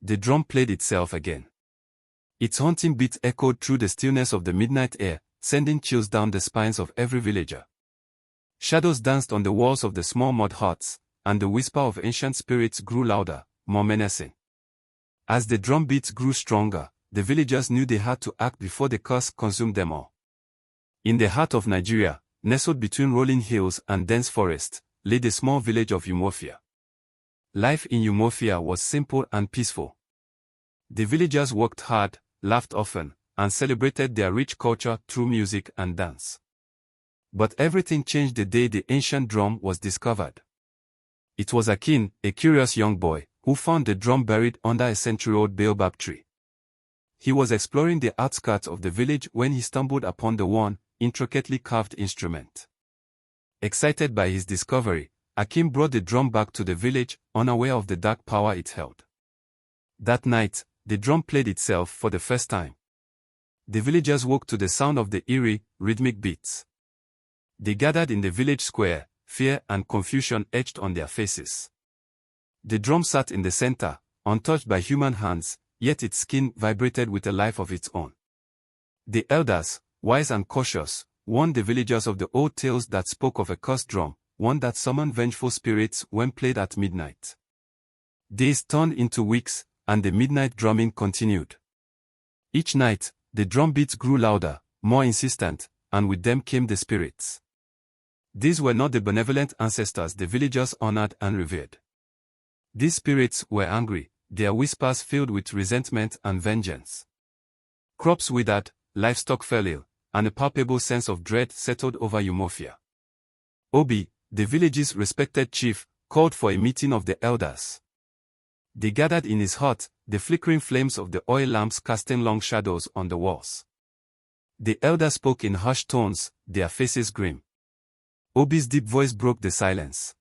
the drum played itself again. Its haunting beat echoed through the stillness of the midnight air, sending chills down the spines of every villager. Shadows danced on the walls of the small mud huts, and the whisper of ancient spirits grew louder, more menacing. As the drum beats grew stronger, the villagers knew they had to act before the curse consumed them all. In the heart of Nigeria, nestled between rolling hills and dense forests, lay the small village of Umuofia. Life in Umuofia was simple and peaceful. The villagers worked hard, laughed often, and celebrated their rich culture through music and dance. But everything changed the day the ancient drum was discovered. It was Akin, a curious young boy, who found the drum buried under a century-old baobab tree. He was exploring the outskirts of the village when he stumbled upon the worn, intricately carved instrument. Excited by his discovery, Akin brought the drum back to the village, unaware of the dark power it held. That night, the drum played itself for the first time. The villagers woke to the sound of the eerie, rhythmic beats. They gathered in the village square, fear and confusion etched on their faces. The drum sat in the center, untouched by human hands, yet its skin vibrated with a life of its own. The elders, wise and cautious, warned the villagers of the old tales that spoke of a cursed drum, one that summoned vengeful spirits when played at midnight. Days turned into weeks, and the midnight drumming continued. Each night, the drum beats grew louder, more insistent, and with them came the spirits. These were not the benevolent ancestors the villagers honored and revered. These spirits were angry, their whispers filled with resentment and vengeance. Crops withered, livestock fell ill, and a palpable sense of dread settled over Umuofia. Obi, the village's respected chief, called for a meeting of the elders. They gathered in his hut, the flickering flames of the oil lamps casting long shadows on the walls. The elders spoke in hushed tones, their faces grim. Obi's deep voice broke the silence.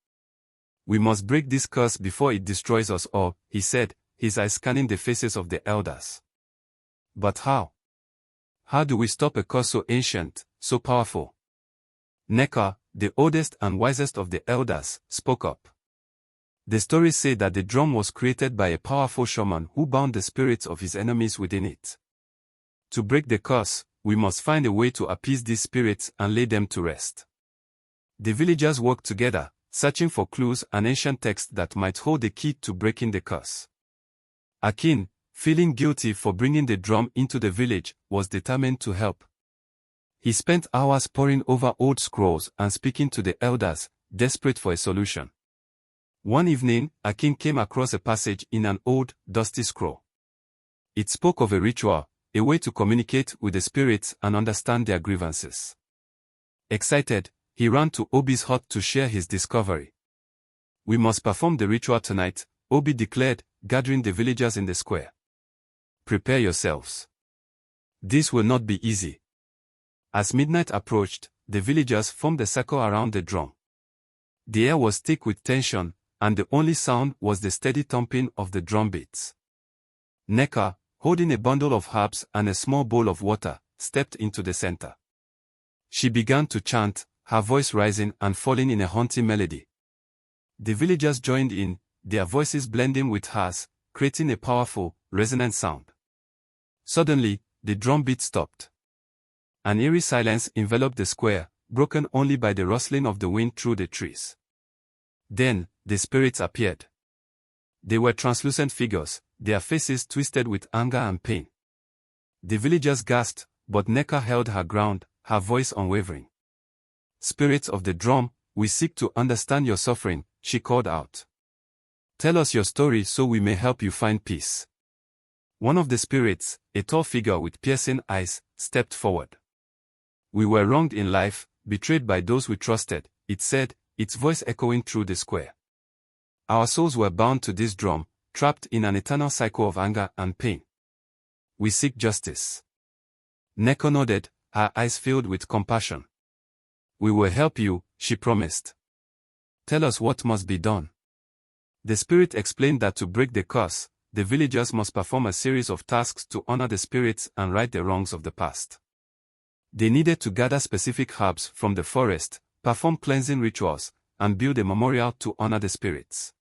"We must break this curse before it destroys us all," he said, his eyes scanning the faces of the elders. "But how? How do we stop a curse so ancient, so powerful?" Neka, the oldest and wisest of the elders, spoke up. The stories say that the drum was created by a powerful shaman who bound the spirits of his enemies within it. To break the curse, we must find a way to appease these spirits and lay them to rest. The villagers worked together, searching for clues and ancient texts that might hold the key to breaking the curse. Akin, feeling guilty for bringing the drum into the village, was determined to help. He spent hours poring over old scrolls and speaking to the elders, desperate for a solution. One evening, Akin came across a passage in an old, dusty scroll. It spoke of a ritual, a way to communicate with the spirits and understand their grievances. Excited, he ran to Obi's hut to share his discovery. "We must perform the ritual tonight," Obi declared, gathering the villagers in the square. "Prepare yourselves. This will not be easy." As midnight approached, the villagers formed a circle around the drum. The air was thick with tension, and the only sound was the steady thumping of the drum beats. Neka, holding a bundle of herbs and a small bowl of water, stepped into the center. She began to chant, her voice rising and falling in a haunting melody. The villagers joined in, their voices blending with hers, creating a powerful, resonant sound. Suddenly, the drum beat stopped. An eerie silence enveloped the square, broken only by the rustling of the wind through the trees. Then, the spirits appeared. They were translucent figures, their faces twisted with anger and pain. The villagers gasped, but Neka held her ground, her voice unwavering. "Spirits of the drum, we seek to understand your suffering," she called out. "Tell us your story so we may help you find peace." One of the spirits, a tall figure with piercing eyes, stepped forward. "We were wronged in life, betrayed by those we trusted," it said, its voice echoing through the square. "Our souls were bound to this drum, trapped in an eternal cycle of anger and pain. We seek justice." Neko nodded, her eyes filled with compassion. "We will help you," she promised. "Tell us what must be done." The spirit explained that to break the curse, the villagers must perform a series of tasks to honor the spirits and right the wrongs of the past. They needed to gather specific herbs from the forest, perform cleansing rituals, and build a memorial to honor the spirits.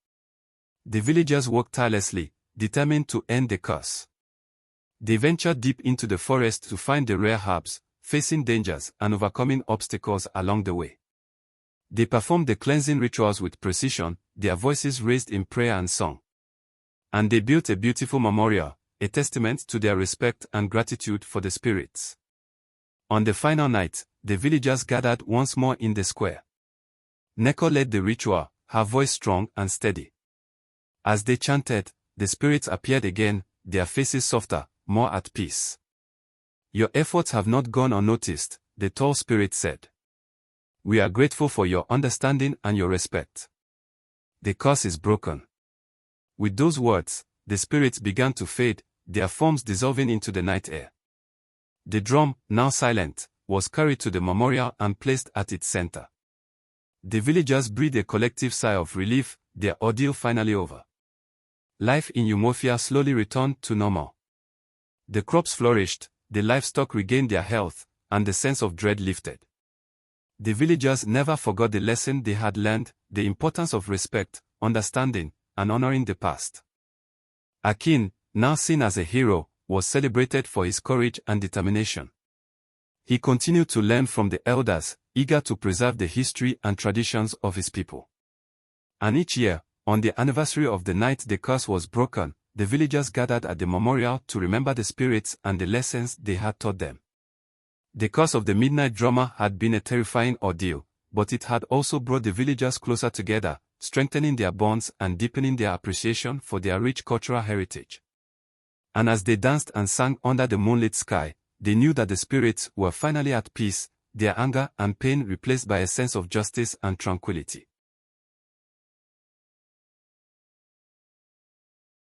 The villagers worked tirelessly, determined to end the curse. They ventured deep into the forest to find the rare herbs, facing dangers and overcoming obstacles along the way. They performed the cleansing rituals with precision, their voices raised in prayer and song. And they built a beautiful memorial, a testament to their respect and gratitude for the spirits. On the final night, the villagers gathered once more in the square. Neko led the ritual, her voice strong and steady. As they chanted, the spirits appeared again, their faces softer, more at peace. Your efforts have not gone unnoticed, the tall spirit said. We are grateful for your understanding and your respect. The curse is broken. With those words, the spirits began to fade, their forms dissolving into the night air. The drum, now silent, was carried to the memorial and placed at its center. The villagers breathed a collective sigh of relief, their ordeal finally over. Life in Umofia slowly returned to normal. The crops flourished, the livestock regained their health, and the sense of dread lifted. The villagers never forgot the lesson they had learned, the importance of respect, understanding, and honoring the past. Akin, now seen as a hero, was celebrated for his courage and determination. He continued to learn from the elders, eager to preserve the history and traditions of his people. And each year, on the anniversary of the night the curse was broken, the villagers gathered at the memorial to remember the spirits and the lessons they had taught them. The curse of the midnight drummer had been a terrifying ordeal, but it had also brought the villagers closer together, strengthening their bonds and deepening their appreciation for their rich cultural heritage. And as they danced and sang under the moonlit sky, they knew that the spirits were finally at peace, their anger and pain replaced by a sense of justice and tranquility.